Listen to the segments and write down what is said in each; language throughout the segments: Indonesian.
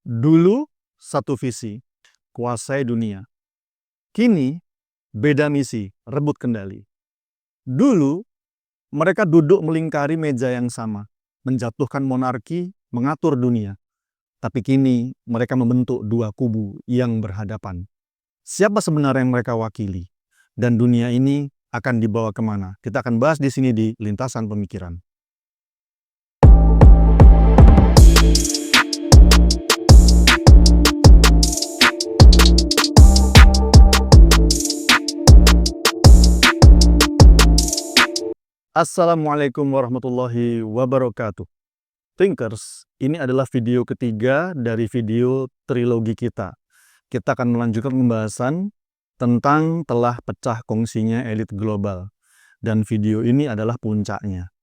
Dulu satu visi, kuasai dunia. Kini beda misi, rebut kendali. Dulu mereka duduk melingkari meja yang sama, menjatuhkan monarki, mengatur dunia. Tapi kini mereka membentuk dua kubu yang berhadapan. Siapa sebenarnya yang mereka wakili? Dan dunia ini akan dibawa kemana? Kita akan bahas di sini di Lintasan Pemikiran. Assalamualaikum warahmatullahi wabarakatuh. Thinkers, ini adalah video ketiga dari video trilogi kita. Kita akan melanjutkan pembahasan tentang telah pecah kongsinya elit global. Dan video ini adalah puncaknya.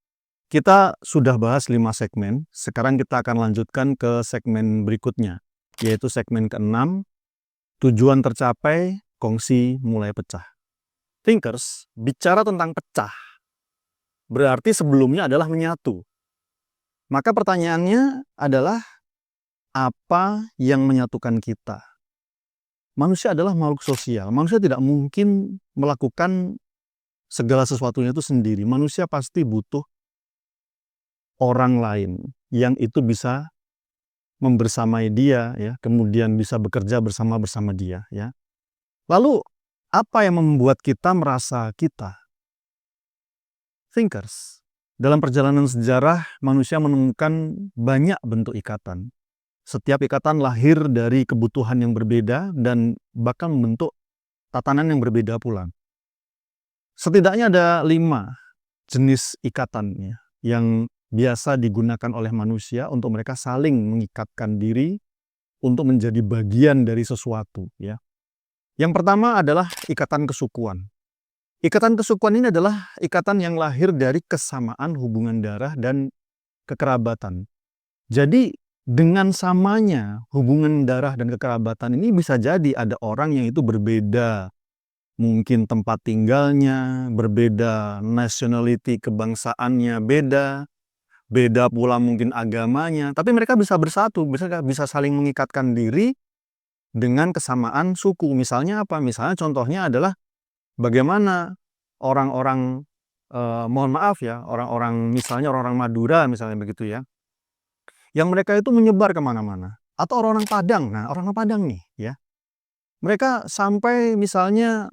Kita sudah bahas 5 segmen, sekarang kita akan lanjutkan ke segmen berikutnya, yaitu segmen ke-6, tujuan tercapai, kongsi mulai pecah. Thinkers, bicara tentang pecah, berarti sebelumnya adalah menyatu. Maka pertanyaannya adalah, apa yang menyatukan kita? Manusia adalah makhluk sosial. Manusia tidak mungkin melakukan segala sesuatunya itu sendiri. Manusia pasti butuh orang lain yang itu bisa membersamai dia, ya, kemudian bisa bekerja bersama dia, ya. Lalu apa yang membuat kita merasa kita? Thinkers, dalam perjalanan sejarah, manusia menemukan banyak bentuk ikatan. Setiap ikatan lahir dari kebutuhan yang berbeda dan bahkan membentuk tatanan yang berbeda pula. Setidaknya ada 5 jenis ikatannya yang biasa digunakan oleh manusia untuk mereka saling mengikatkan diri untuk menjadi bagian dari sesuatu. Ya. Yang pertama adalah ikatan kesukuan. Ikatan kesukuan ini adalah ikatan yang lahir dari kesamaan hubungan darah dan kekerabatan. Jadi dengan samanya hubungan darah dan kekerabatan ini bisa jadi ada orang yang itu berbeda. Mungkin tempat tinggalnya, berbeda nationality, kebangsaannya beda. Beda pula mungkin agamanya. Tapi mereka bisa bersatu, bisa saling mengikatkan diri dengan kesamaan suku. Misalnya apa? Misalnya contohnya adalah bagaimana orang-orang, mohon maaf ya, misalnya orang-orang Madura misalnya begitu ya, yang mereka itu menyebar kemana-mana. Atau orang-orang Padang, nah orang-orang Padang nih ya, mereka sampai misalnya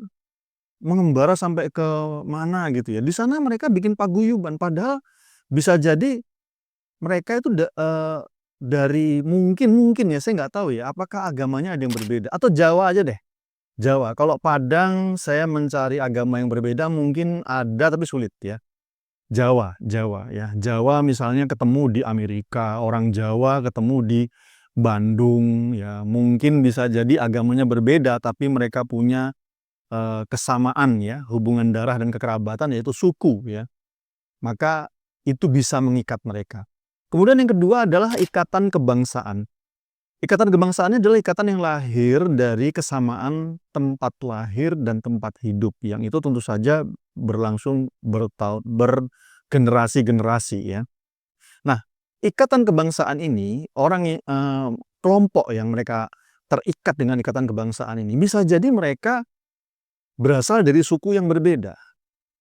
mengembara sampai ke mana gitu ya, di sana mereka bikin paguyuban, padahal bisa jadi mereka itu dari mungkin ya, saya nggak tahu ya, apakah agamanya ada yang berbeda, atau Jawa aja deh. Jawa. Kalau Padang saya mencari agama yang berbeda mungkin ada tapi sulit ya. Jawa ya. Jawa misalnya ketemu di Amerika, orang Jawa ketemu di Bandung ya. Mungkin bisa jadi agamanya berbeda tapi mereka punya kesamaan ya, hubungan darah dan kekerabatan, yaitu suku ya. Maka itu bisa mengikat mereka. Kemudian yang kedua adalah ikatan kebangsaan. Ikatan kebangsaan adalah ikatan yang lahir dari kesamaan tempat lahir dan tempat hidup, yang itu tentu saja berlangsung bergenerasi-generasi ya. Nah, ikatan kebangsaan ini kelompok yang mereka terikat dengan ikatan kebangsaan ini bisa jadi mereka berasal dari suku yang berbeda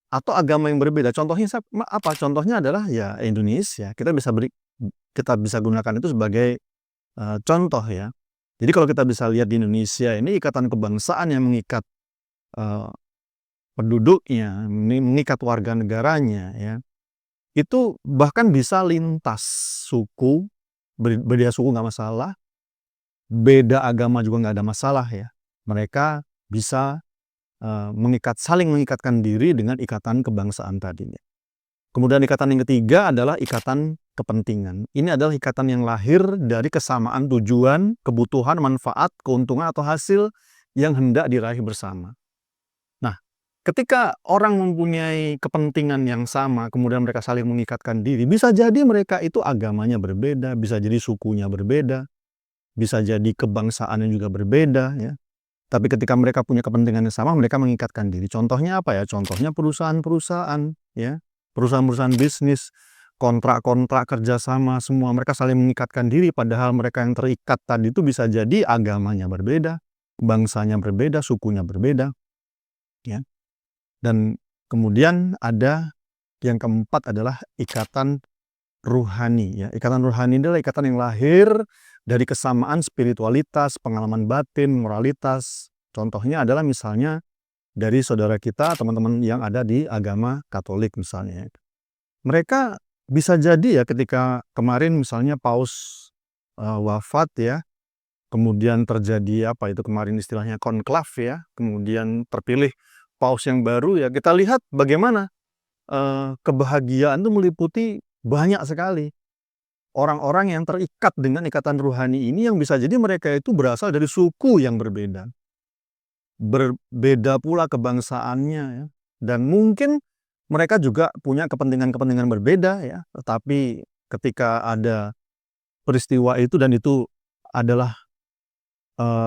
atau agama yang berbeda. Contohnya apa? Contohnya adalah ya Indonesia. Kita bisa gunakan itu sebagai contoh ya. Jadi kalau kita bisa lihat di Indonesia ini, ikatan kebangsaan yang mengikat penduduknya, mengikat warga negaranya ya, itu bahkan bisa lintas suku, beda suku nggak masalah, beda agama juga nggak ada masalah ya. Mereka bisa saling mengikatkan diri dengan ikatan kebangsaan tadinya. Kemudian ikatan yang ketiga adalah ikatan kepentingan. Ini adalah ikatan yang lahir dari kesamaan tujuan, kebutuhan, manfaat, keuntungan atau hasil yang hendak diraih bersama. Nah, ketika orang mempunyai kepentingan yang sama, kemudian mereka saling mengikatkan diri, bisa jadi mereka itu agamanya berbeda, bisa jadi sukunya berbeda, bisa jadi kebangsaannya juga berbeda ya. Tapi ketika mereka punya kepentingan yang sama, mereka mengikatkan diri. Contohnya apa ya? Contohnya perusahaan-perusahaan ya. Perusahaan-perusahaan bisnis, kontrak-kontrak kerjasama semua mereka saling mengikatkan diri, padahal mereka yang terikat tadi itu bisa jadi agamanya berbeda, bangsanya berbeda, sukunya berbeda, ya. Dan kemudian ada yang keempat adalah ikatan ruhani, ya. Ikatan ruhani adalah ikatan yang lahir dari kesamaan spiritualitas, pengalaman batin, moralitas. Contohnya adalah misalnya dari saudara kita, teman-teman yang ada di agama Katolik misalnya. Mereka bisa jadi ya ketika kemarin misalnya Paus wafat ya, kemudian terjadi apa itu kemarin istilahnya konklav ya, kemudian terpilih Paus yang baru ya, kita lihat bagaimana kebahagiaan itu meliputi banyak sekali orang-orang yang terikat dengan ikatan ruhani ini yang bisa jadi mereka itu berasal dari suku yang berbeda. Berbeda pula kebangsaannya ya. Dan mungkin mereka juga punya kepentingan-kepentingan berbeda ya, tetapi ketika ada peristiwa itu dan itu adalah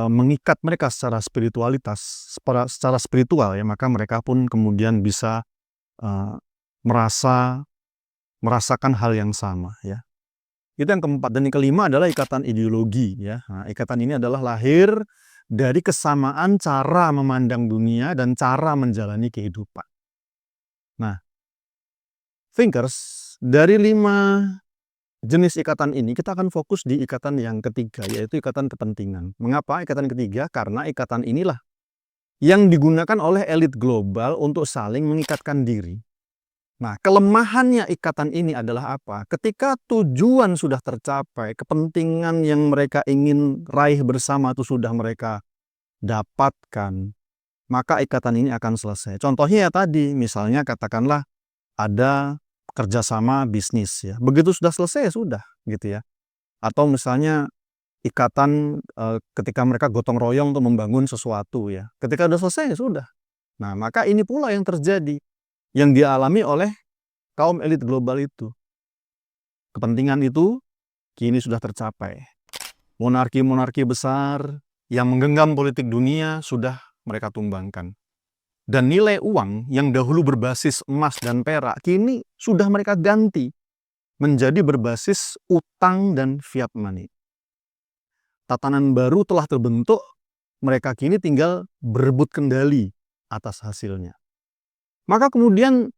mengikat mereka secara spiritualitas, secara spiritual ya, maka mereka pun kemudian bisa merasakan hal yang sama ya. Itu yang keempat. Dan yang kelima adalah ikatan ideologi ya. Nah, ikatan ini adalah lahir dari kesamaan cara memandang dunia dan cara menjalani kehidupan. Nah, thinkers, dari 5 jenis ikatan ini kita akan fokus di ikatan yang ketiga, yaitu ikatan kepentingan. Mengapa ikatan ketiga? Karena ikatan inilah yang digunakan oleh elit global untuk saling mengikatkan diri. Nah, kelemahannya ikatan ini adalah apa? Ketika tujuan sudah tercapai, kepentingan yang mereka ingin raih bersama itu sudah mereka dapatkan, maka ikatan ini akan selesai. Contohnya ya tadi, misalnya katakanlah ada kerjasama bisnis ya. Begitu sudah selesai ya sudah gitu ya. Atau misalnya ikatan ketika mereka gotong royong untuk membangun sesuatu ya. Ketika sudah selesai ya sudah. Nah, maka ini pula yang terjadi, yang dialami oleh kaum elit global itu. Kepentingan itu kini sudah tercapai. Monarki-monarki besar yang menggenggam politik dunia sudah mereka tumbangkan. Dan nilai uang yang dahulu berbasis emas dan perak, kini sudah mereka ganti menjadi berbasis utang dan fiat money. Tatanan baru telah terbentuk, mereka kini tinggal berebut kendali atas hasilnya. Maka kemudian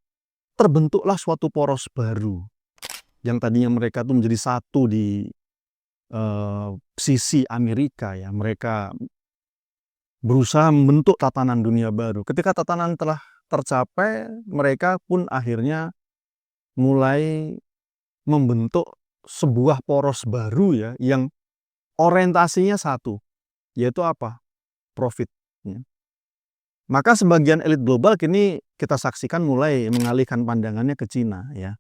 terbentuklah suatu poros baru, yang tadinya mereka itu menjadi satu di sisi Amerika ya. Mereka berusaha membentuk tatanan dunia baru. Ketika tatanan telah tercapai, mereka pun akhirnya mulai membentuk sebuah poros baru ya, yang orientasinya satu, yaitu apa? Profit. Ya. Maka sebagian elit global kini kita saksikan mulai mengalihkan pandangannya ke Cina ya.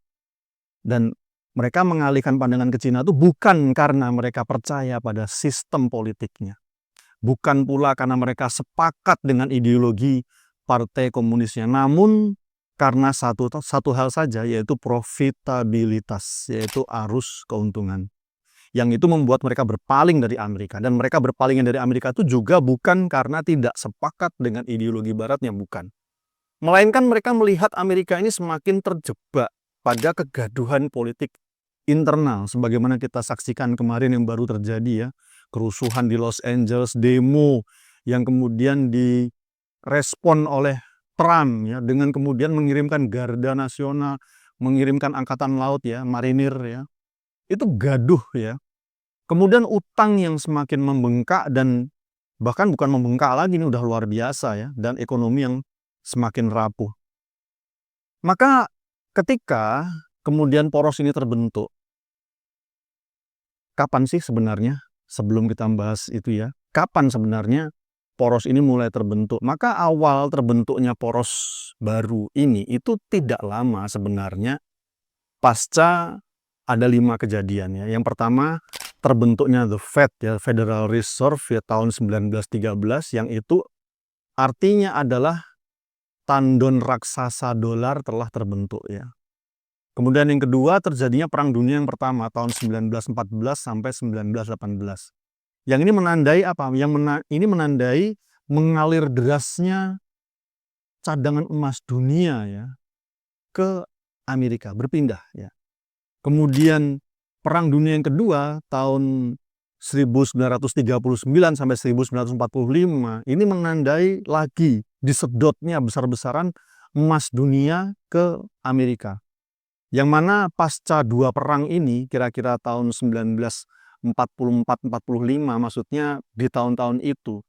Dan mereka mengalihkan pandangan ke Cina itu bukan karena mereka percaya pada sistem politiknya. Bukan pula karena mereka sepakat dengan ideologi partai komunisnya, namun karena satu hal saja, yaitu profitabilitas, yaitu arus keuntungan. Yang itu membuat mereka berpaling dari Amerika. Dan mereka berpaling dari Amerika itu juga bukan karena tidak sepakat dengan ideologi baratnya, bukan. Melainkan mereka melihat Amerika ini semakin terjebak pada kegaduhan politik internal, sebagaimana kita saksikan kemarin yang baru terjadi ya, kerusuhan di Los Angeles, demo yang kemudian direspon oleh Trump ya, dengan kemudian mengirimkan Garda Nasional, mengirimkan angkatan laut ya, marinir ya. Itu gaduh ya. Kemudian utang yang semakin membengkak dan bahkan bukan membengkak lagi, ini udah luar biasa ya, dan ekonomi yang semakin rapuh. Maka ketika kemudian poros ini terbentuk, kapan sih sebenarnya, sebelum kita bahas itu ya, kapan sebenarnya poros ini mulai terbentuk? Maka awal terbentuknya poros baru ini itu tidak lama sebenarnya, pasca ada 5 kejadian ya. Yang pertama, terbentuknya The Fed ya, Federal Reserve ya, tahun 1913, yang itu artinya adalah tandon raksasa dolar telah terbentuk ya. Kemudian yang kedua, terjadinya Perang Dunia yang pertama tahun 1914 sampai 1918. Yang ini menandai apa? Ini menandai mengalir derasnya cadangan emas dunia ya ke Amerika, berpindah ya. Kemudian Perang Dunia yang kedua tahun 1939 sampai 1945 ini menandai lagi disedotnya besar-besaran emas dunia ke Amerika. Yang mana pasca dua perang ini, kira-kira tahun 1944-45, maksudnya di tahun-tahun itu,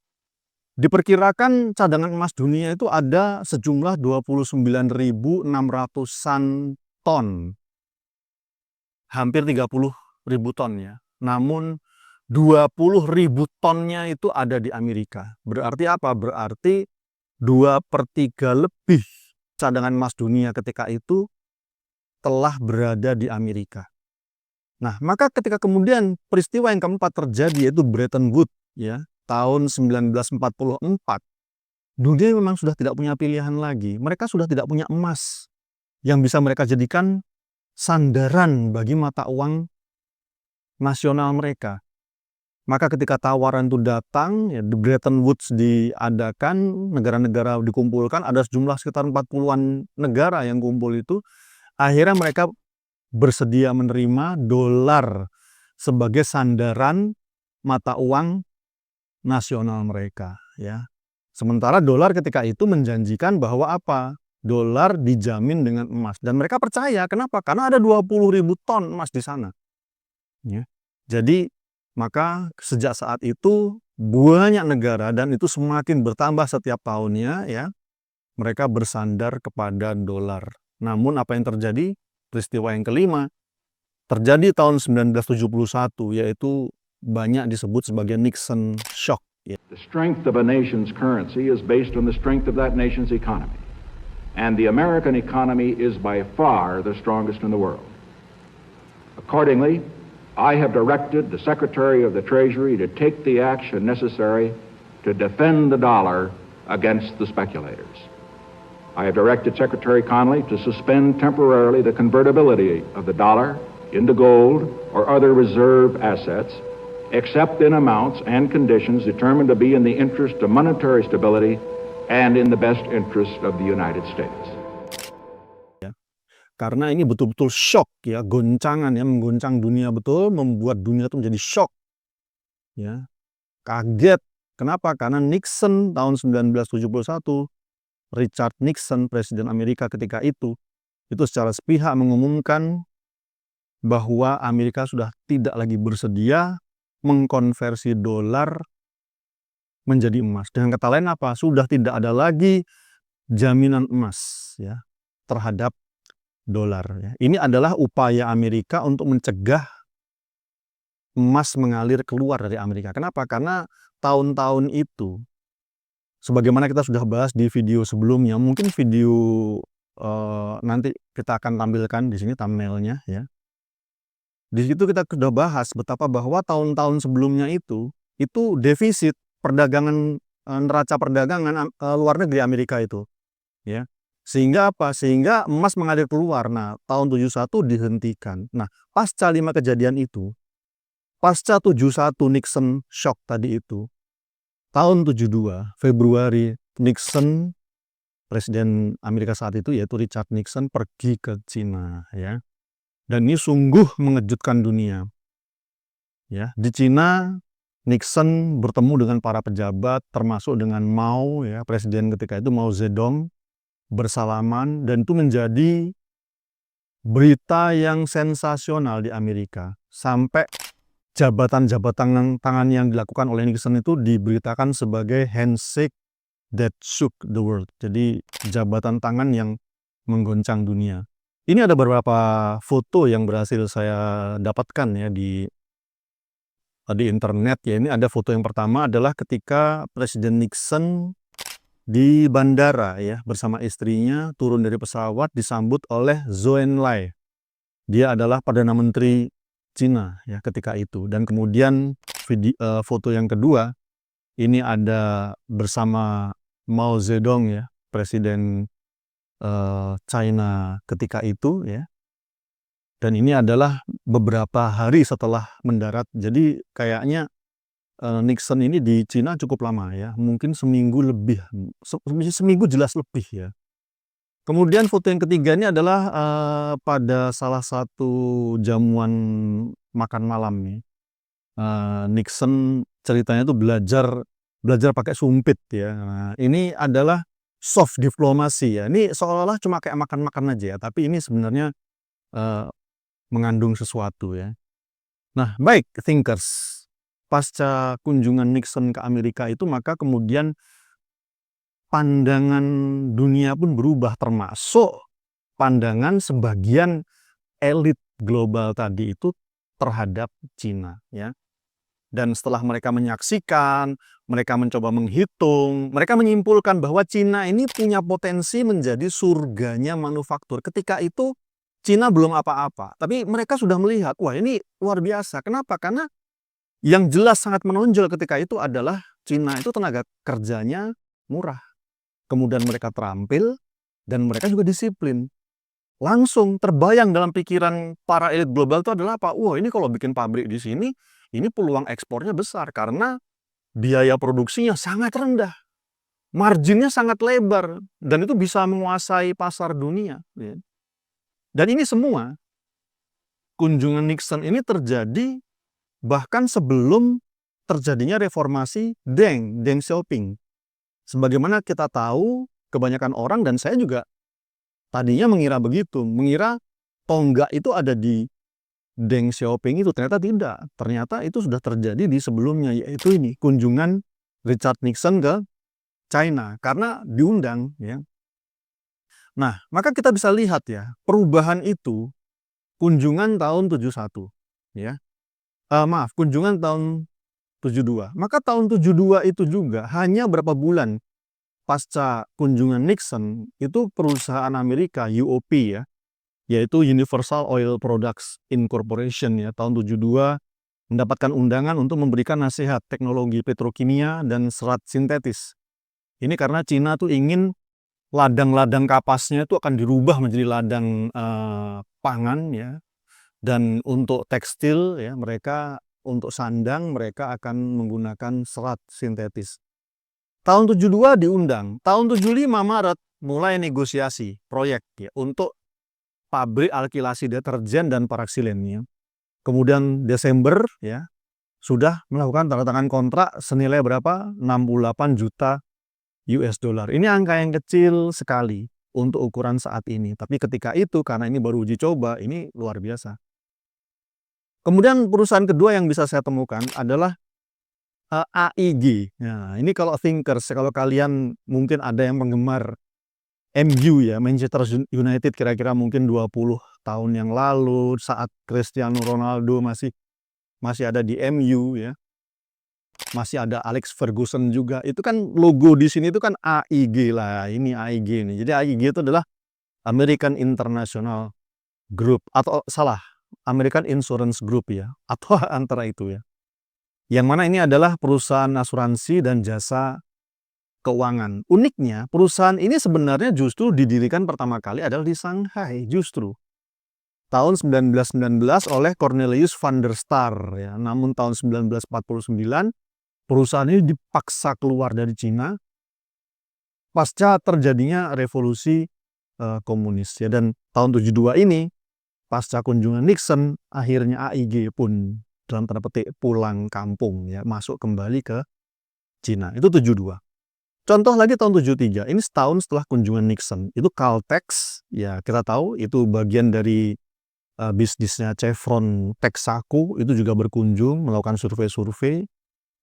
diperkirakan cadangan emas dunia itu ada sejumlah 29.600-an ton. Hampir 30.000 ton ya. Namun 20.000 tonnya itu ada di Amerika. Berarti apa? Berarti 2/3 lebih cadangan emas dunia ketika itu telah berada di Amerika. Nah, maka ketika kemudian peristiwa yang keempat terjadi, yaitu Bretton Woods ya, tahun 1944, dunia memang sudah tidak punya pilihan lagi. Mereka sudah tidak punya emas yang bisa mereka jadikan sandaran bagi mata uang nasional mereka. Maka ketika tawaran itu datang, ya, Bretton Woods diadakan, negara-negara dikumpulkan, ada sejumlah sekitar 40-an negara yang kumpul itu, akhirnya mereka bersedia menerima dolar sebagai sandaran mata uang nasional mereka. Ya. Sementara dolar ketika itu menjanjikan bahwa apa? Dolar dijamin dengan emas. Dan mereka percaya, kenapa? Karena ada 20.000 ton emas di sana. Ya. Jadi, maka sejak saat itu banyak negara, dan itu semakin bertambah setiap tahunnya, ya, mereka bersandar kepada dolar. Namun apa yang terjadi? Peristiwa yang kelima terjadi tahun 1971, yaitu banyak disebut sebagai Nixon shock. The strength of a nation's currency is based on the strength of that nation's economy. And the American economy is by far the strongest in the world. Accordingly, I have directed the Secretary of the Treasury to take the action necessary to defend the dollar against the speculators. I have directed Secretary Connally to suspend temporarily the convertibility of the dollar into gold or other reserve assets, except in amounts and conditions determined to be in the interest of monetary stability and in the best interest of the United States. Karena ini betul-betul shock ya, goncangan ya, menggoncang dunia betul, membuat dunia itu menjadi shock. Ya. Kaget. Kenapa? Karena Nixon tahun 1971, Richard Nixon, Presiden Amerika ketika itu secara sepihak mengumumkan bahwa Amerika sudah tidak lagi bersedia mengkonversi dolar menjadi emas. Dengan kata lain apa? Sudah tidak ada lagi jaminan emas ya terhadap dolar. Ya. Ini adalah upaya Amerika untuk mencegah emas mengalir keluar dari Amerika. Kenapa? Karena tahun-tahun itu, sebagaimana kita sudah bahas di video sebelumnya, mungkin video nanti kita akan tampilkan di sini thumbnailnya ya. Di situ kita sudah bahas betapa bahwa tahun-tahun sebelumnya itu defisit perdagangan, neraca perdagangan luar negeri Amerika itu, ya. Sehingga apa? Sehingga emas mengalir keluar. Nah, tahun 71 dihentikan. Nah, pasca 5 kejadian itu, pasca 71 Nixon shock tadi itu, tahun 72 Februari Nixon, Presiden Amerika saat itu yaitu Richard Nixon, pergi ke Cina, ya. Dan ini sungguh mengejutkan dunia. Ya, di Cina Nixon bertemu dengan para pejabat termasuk dengan Mao ya, presiden ketika itu Mao Zedong, bersalaman, dan itu menjadi berita yang sensasional di Amerika. Sampai jabatan-jabatan tangan yang dilakukan oleh Nixon itu diberitakan sebagai handshake that shook the world. Jadi jabatan tangan yang menggoncang dunia. Ini ada beberapa foto yang berhasil saya dapatkan ya di internet ya. Ini ada foto yang pertama adalah ketika Presiden Nixon di bandara ya bersama istrinya turun dari pesawat disambut oleh Zhou Enlai. Dia adalah Perdana Menteri Cina ya ketika itu. Dan kemudian foto yang kedua ini ada bersama Mao Zedong ya, Presiden China ketika itu ya. Dan ini adalah beberapa hari setelah mendarat. Jadi kayaknya Nixon ini di Cina cukup lama ya, mungkin seminggu lebih, seminggu jelas lebih ya. Kemudian foto yang ketiga ini adalah pada salah satu jamuan makan malam nih. Nixon ceritanya tuh belajar pakai sumpit ya. Nah, ini adalah soft diplomasi ya. Ini seolah-olah cuma kayak makan-makan aja ya, tapi ini sebenarnya mengandung sesuatu ya. Nah, baik thinkers. Pasca kunjungan Nixon ke Amerika itu, maka kemudian pandangan dunia pun berubah, termasuk pandangan sebagian elit global tadi itu terhadap Cina ya. Dan setelah mereka menyaksikan, mereka mencoba menghitung, mereka menyimpulkan bahwa Cina ini punya potensi menjadi surganya manufaktur. Ketika itu Cina belum apa-apa, tapi mereka sudah melihat, wah ini luar biasa. Kenapa? Karena yang jelas sangat menonjol ketika itu adalah Cina itu tenaga kerjanya murah. Kemudian mereka terampil dan mereka juga disiplin. Langsung terbayang dalam pikiran para elit global itu adalah apa? Wah, ini kalau bikin pabrik di sini, ini peluang ekspornya besar karena biaya produksinya sangat rendah. Marginnya sangat lebar dan itu bisa menguasai pasar dunia. Ya. Dan ini semua kunjungan Nixon ini terjadi bahkan sebelum terjadinya reformasi Deng Xiaoping. Sebagaimana kita tahu, kebanyakan orang dan saya juga tadinya mengira begitu, mengira tonggak itu ada di Deng Xiaoping itu, ternyata tidak. Ternyata itu sudah terjadi di sebelumnya, yaitu ini kunjungan Richard Nixon ke China karena diundang ya. Nah, maka kita bisa lihat ya, perubahan itu kunjungan tahun 71 ya. Kunjungan tahun 72. Maka tahun 72 itu juga hanya berapa bulan pasca kunjungan Nixon, itu perusahaan Amerika UOP ya, yaitu Universal Oil Products Incorporation ya, tahun 72 mendapatkan undangan untuk memberikan nasihat teknologi petrokimia dan serat sintetis. Ini karena Cina tuh ingin ladang-ladang kapasnya itu akan dirubah menjadi ladang pangan ya. Dan untuk tekstil ya, mereka untuk sandang mereka akan menggunakan serat sintetis. Tahun 72 diundang, tahun 75 Maret mulai negosiasi proyek ya untuk pabrik alkilasi deterjen dan paraksilen ya. Kemudian Desember ya sudah melakukan tanda tangan kontrak senilai berapa? 68 juta US dollar. Ini angka yang kecil sekali untuk ukuran saat ini. Tapi ketika itu karena ini baru uji coba, ini luar biasa. Kemudian perusahaan kedua yang bisa saya temukan adalah AIG. Nah, ini kalau thinkers, kalau kalian mungkin ada yang penggemar MU ya, Manchester United kira-kira mungkin 20 tahun yang lalu saat Cristiano Ronaldo masih ada di MU ya. Masih ada Alex Ferguson juga. Itu kan logo di sini itu kan AIG lah. Ini AIG ini. Jadi AIG itu adalah American International Group atau salah, American Insurance Group ya, atau antara itu ya. Yang mana ini adalah perusahaan asuransi dan jasa keuangan. Uniknya, perusahaan ini sebenarnya justru didirikan pertama kali adalah di Shanghai, justru. Tahun 1919 oleh Cornelius van der Star ya. Namun tahun 1949 perusahaan ini dipaksa keluar dari Cina pasca terjadinya revolusi komunis ya. Dan tahun 72 ini pasca kunjungan Nixon, akhirnya AIG pun dalam tanda petik pulang kampung ya, masuk kembali ke Cina. Itu 72. Contoh lagi tahun 73, ini setahun setelah kunjungan Nixon. Itu Caltex, ya kita tahu itu bagian dari bisnisnya Chevron Texaco, itu juga berkunjung melakukan survei-survei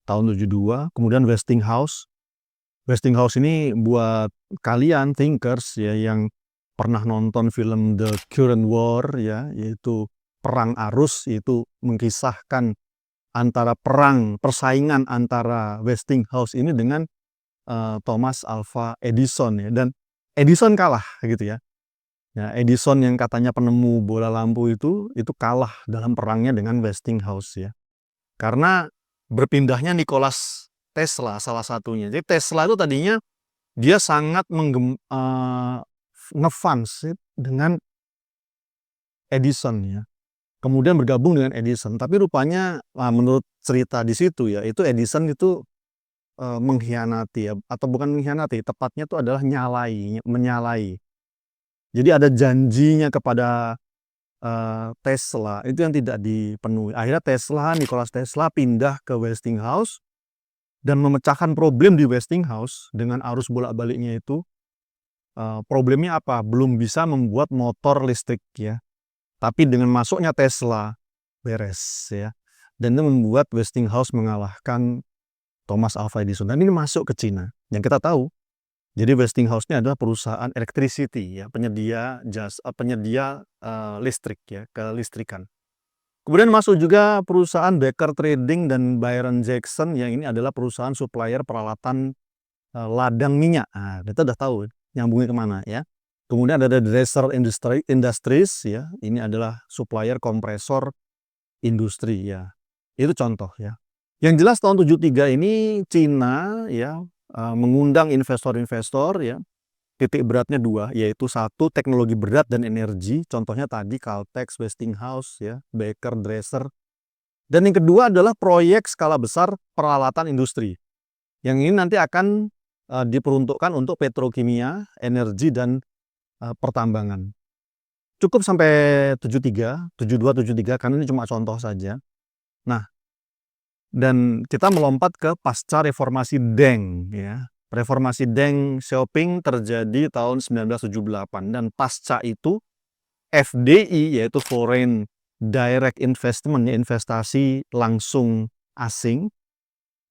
tahun 72. Kemudian Westinghouse. Westinghouse ini buat kalian thinkers ya yang pernah nonton film The Current War ya, yaitu perang arus, itu mengkisahkan antara persaingan antara Westinghouse ini dengan Thomas Alva Edison ya, dan Edison kalah gitu ya. Ya, Edison yang katanya penemu bola lampu itu kalah dalam perangnya dengan Westinghouse ya. Karena berpindahnya Nikola Tesla salah satunya. Jadi Tesla itu tadinya dia sangat ngefans dengan Edison ya. Kemudian bergabung dengan Edison. Tapi rupanya menurut cerita di situ ya, itu Edison itu mengkhianati ya, atau bukan mengkhianati, tepatnya itu adalah menyalai Jadi ada janjinya kepada Tesla, itu yang tidak dipenuhi. Akhirnya Nikola Tesla pindah ke Westinghouse dan memecahkan problem di Westinghouse dengan arus bolak-baliknya itu. Problemnya apa? Belum bisa membuat motor listrik ya. Tapi dengan masuknya Tesla, beres ya. Dan itu membuat Westinghouse mengalahkan Thomas Alva Edison. Dan ini masuk ke Cina. Yang kita tahu, jadi Westinghouse ini adalah perusahaan electricity ya, penyedia listrik ya, kelistrikan. Kemudian masuk juga perusahaan Baker Trading dan Byron Jackson yang ini adalah perusahaan supplier peralatan ladang minyak. Nah, kita udah tahu nyambungnya kemana ya. Kemudian ada Dresser Industries ya, ini adalah supplier kompresor industri ya. Itu contoh ya. Yang jelas tahun 73 ini Cina ya mengundang investor-investor ya. Titik beratnya dua, yaitu satu teknologi berat dan energi, contohnya tadi Caltex, Westinghouse ya, Baker, Dresser. Dan yang kedua adalah proyek skala besar peralatan industri. Yang ini nanti akan diperuntukkan untuk petrokimia, energi dan pertambangan. Cukup sampai 73, 72, 73 karena ini cuma contoh saja. Nah, dan kita melompat ke pasca reformasi Deng ya. Reformasi Deng Xiaoping terjadi tahun 1978 dan pasca itu FDI yaitu Foreign Direct Investment ya, investasi langsung asing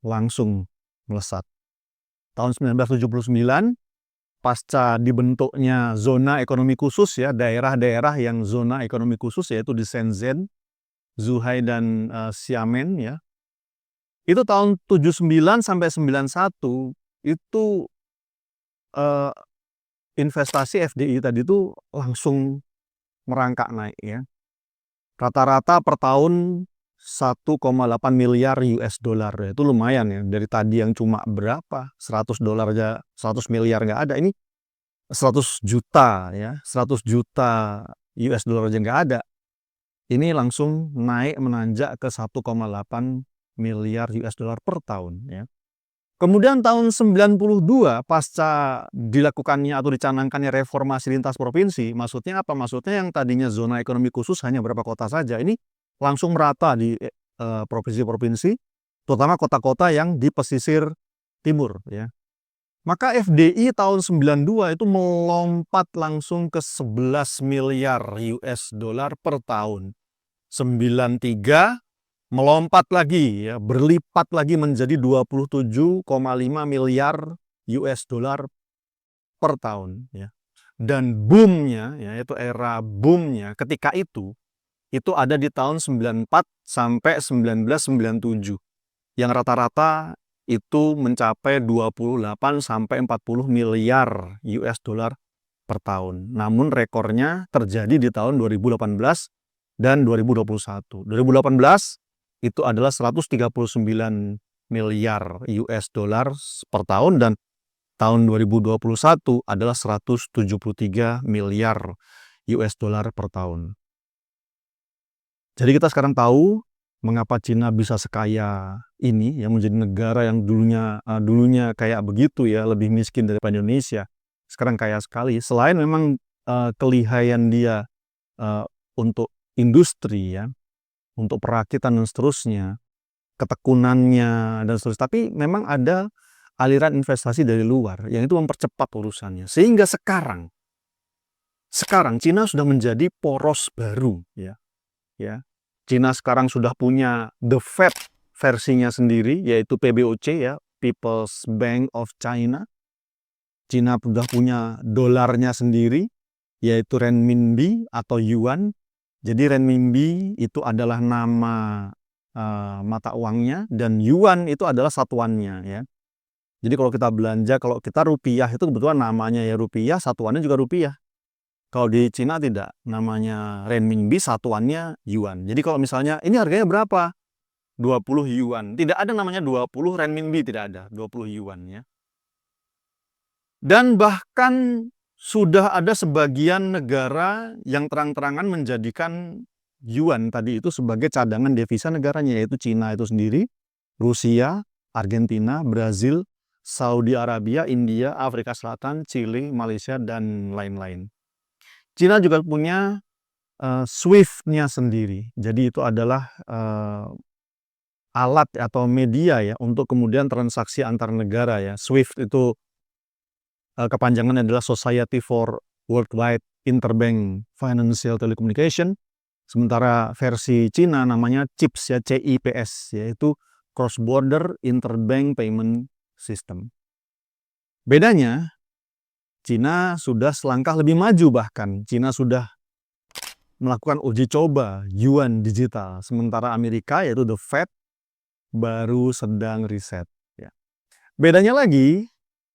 langsung melesat. Tahun 1979 pasca dibentuknya zona ekonomi khusus ya, daerah-daerah yang zona ekonomi khusus yaitu di Shenzhen, Zhuhai dan Xiamen ya. Itu tahun 79 sampai 91 itu investasi FDI tadi itu langsung merangkak naik ya. Rata-rata per tahun 1,8 miliar US dollar ya. Itu lumayan ya. Dari tadi yang cuma berapa? 100 dolar aja, 100 miliar nggak ada. Ini 100 juta ya. 100 juta US dollar aja nggak ada. Ini langsung naik menanjak ke 1,8 miliar US dollar per tahun ya. Kemudian tahun 92 pasca dilakukannya atau dicanangkannya reformasi lintas provinsi, maksudnya apa? Maksudnya yang tadinya zona ekonomi khusus hanya beberapa kota saja, ini langsung merata di provinsi-provinsi, terutama kota-kota yang di pesisir timur ya. Maka FDI tahun 92 itu melompat langsung ke 11 miliar US dollar per tahun. 93 melompat lagi ya, berlipat lagi menjadi 27,5 miliar US dollar per tahun ya. Dan boomnya ya, itu era boomnya ketika itu ada di tahun 94 sampai 1997 yang rata-rata itu mencapai 28 sampai 40 miliar US dollar per tahun. Namun rekornya terjadi di tahun 2018 dan 2021. 2018 itu adalah 139 miliar US dollar per tahun dan tahun 2021 adalah 173 miliar US dollar per tahun. Jadi kita sekarang tahu mengapa Cina bisa sekaya ini, yang menjadi negara yang dulunya kayak begitu ya, lebih miskin daripada Indonesia. Sekarang kaya sekali. Selain memang kelihayan dia untuk industri ya, untuk perakitan dan seterusnya, ketekunannya dan seterusnya. Tapi memang ada aliran investasi dari luar yang itu mempercepat urusannya. Sehingga sekarang Cina sudah menjadi poros baru ya. Cina sekarang sudah punya The Fed versinya sendiri yaitu PBOC ya, People's Bank of China. Cina sudah punya dolarnya sendiri yaitu renminbi atau yuan. Jadi renminbi itu adalah nama mata uangnya dan yuan itu adalah satuannya ya. Jadi kalau kita belanja, kalau kita rupiah itu kebetulan namanya ya rupiah, satuannya juga rupiah. Kalau di Cina tidak, namanya renminbi, satuannya yuan. Jadi kalau misalnya ini harganya berapa? 20 yuan. Tidak ada namanya 20 renminbi, tidak ada. 20 yuan ya. Dan bahkan sudah ada sebagian negara yang terang-terangan menjadikan yuan tadi itu sebagai cadangan devisa negaranya, yaitu Cina itu sendiri, Rusia, Argentina, Brazil, Saudi Arabia, India, Afrika Selatan, Chili, Malaysia, dan lain-lain. Cina juga punya SWIFT-nya sendiri. Jadi itu adalah alat atau media ya untuk kemudian transaksi antar negara ya. SWIFT itu kepanjangannya adalah Society for Worldwide Interbank Financial Telecommunication. Sementara versi Cina namanya CIPS ya, CIPS, yaitu Cross Border Interbank Payment System. Bedanya, Cina sudah selangkah lebih maju bahkan. Cina sudah melakukan uji coba yuan digital. Sementara Amerika yaitu The Fed baru sedang riset. Ya. Bedanya lagi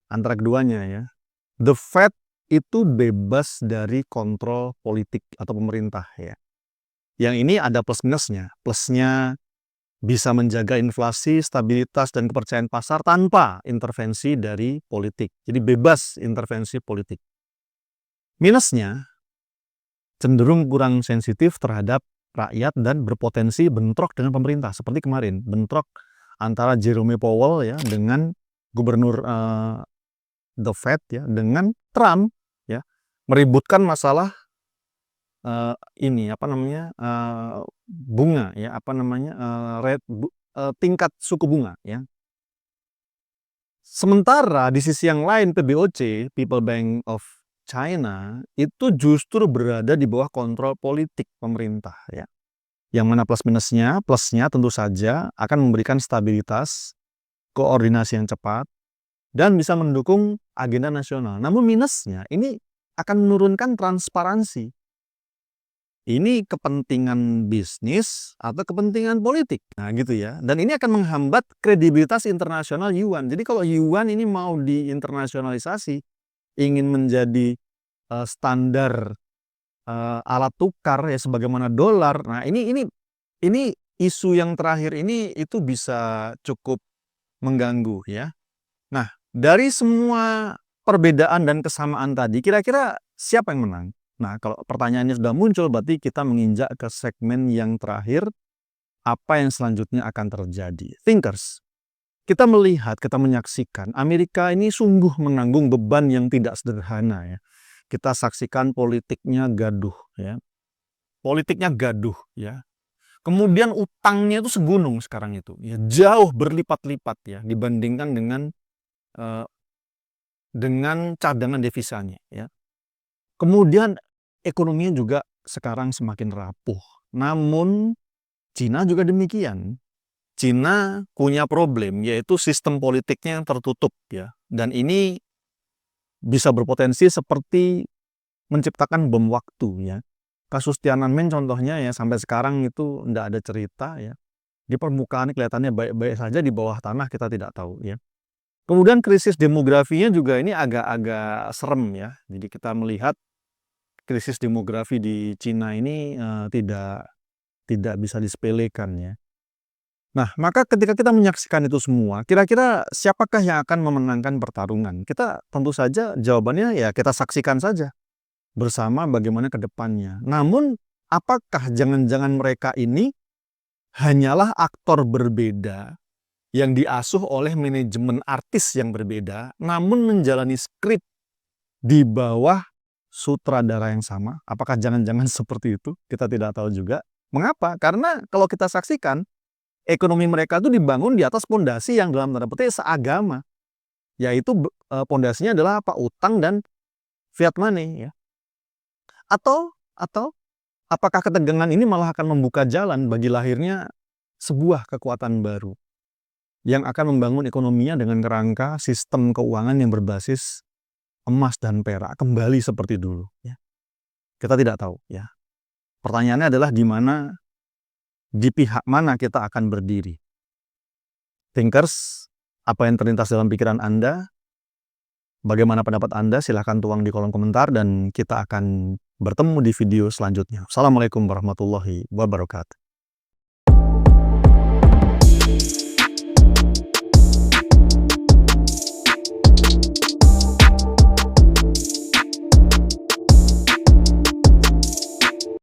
antara keduanya ya. The Fed itu bebas dari kontrol politik atau pemerintah ya. Yang ini ada plus minusnya. Plusnya bisa menjaga inflasi, stabilitas, dan kepercayaan pasar tanpa intervensi dari politik. Jadi bebas intervensi politik. Minusnya, cenderung kurang sensitif terhadap rakyat dan berpotensi bentrok dengan pemerintah. Seperti kemarin, bentrok antara Jerome Powell ya dengan gubernur The Fed ya dengan Trump ya meributkan masalah bunga ya tingkat suku bunga ya. Sementara di sisi yang lain PBOC, People Bank of China, itu justru berada di bawah kontrol politik pemerintah ya. Yang mana plus minusnya? Plusnya tentu saja akan memberikan stabilitas, koordinasi yang cepat, dan bisa mendukung agenda nasional. Namun minusnya ini akan menurunkan transparansi. Ini kepentingan bisnis atau kepentingan politik. Nah gitu ya. Dan ini akan menghambat kredibilitas internasional yuan. Jadi kalau yuan ini mau diinternasionalisasi, ingin menjadi standar alat tukar ya sebagaimana dolar. Nah ini isu yang terakhir ini itu bisa cukup mengganggu ya. Nah, dari semua perbedaan dan kesamaan tadi, kira-kira siapa yang menang? Nah, kalau pertanyaannya sudah muncul, berarti kita menginjak ke segmen yang terakhir, apa yang selanjutnya akan terjadi. Thinkers, kita melihat, kita menyaksikan, Amerika ini sungguh menanggung beban yang tidak sederhana ya. Kita saksikan politiknya gaduh ya. Politiknya gaduh ya. Kemudian utangnya itu segunung sekarang itu, ya jauh berlipat-lipat ya dibandingkan dengan cadangan devisanya ya. Kemudian ekonominya juga sekarang semakin rapuh. Namun Cina juga demikian. Cina punya problem yaitu sistem politiknya yang tertutup ya. Dan ini bisa berpotensi seperti menciptakan bom waktu ya. Kasus Tiananmen contohnya ya sampai sekarang itu tidak ada cerita ya. Di permukaan kelihatannya baik-baik saja, di bawah tanah kita tidak tahu ya. Kemudian krisis demografinya juga ini agak-agak serem ya. Jadi kita melihat krisis demografi di Cina ini tidak bisa disepelekan ya. Nah, maka ketika kita menyaksikan itu semua, kira-kira siapakah yang akan memenangkan pertarungan? Kita tentu saja jawabannya ya kita saksikan saja bersama bagaimana ke depannya. Namun, apakah jangan-jangan mereka ini hanyalah aktor berbeda yang diasuh oleh manajemen artis yang berbeda, namun menjalani skrip di bawah sutradara yang sama? Apakah jangan-jangan seperti itu? Kita tidak tahu juga. Mengapa? Karena kalau kita saksikan, ekonomi mereka itu dibangun di atas pondasi yang dalam tanda petik seagama. Yaitu pondasinya adalah apa? Utang dan fiat money ya. Atau apakah ketegangan ini malah akan membuka jalan bagi lahirnya sebuah kekuatan baru yang akan membangun ekonominya dengan kerangka sistem keuangan yang berbasis emas dan perak kembali seperti dulu ya. Kita tidak tahu ya. Pertanyaannya adalah di pihak mana kita akan berdiri. Thinkers, apa yang terlintas dalam pikiran Anda? Bagaimana pendapat Anda? Silahkan tuang di kolom komentar dan kita akan bertemu di video selanjutnya. Assalamualaikum warahmatullahi wabarakatuh.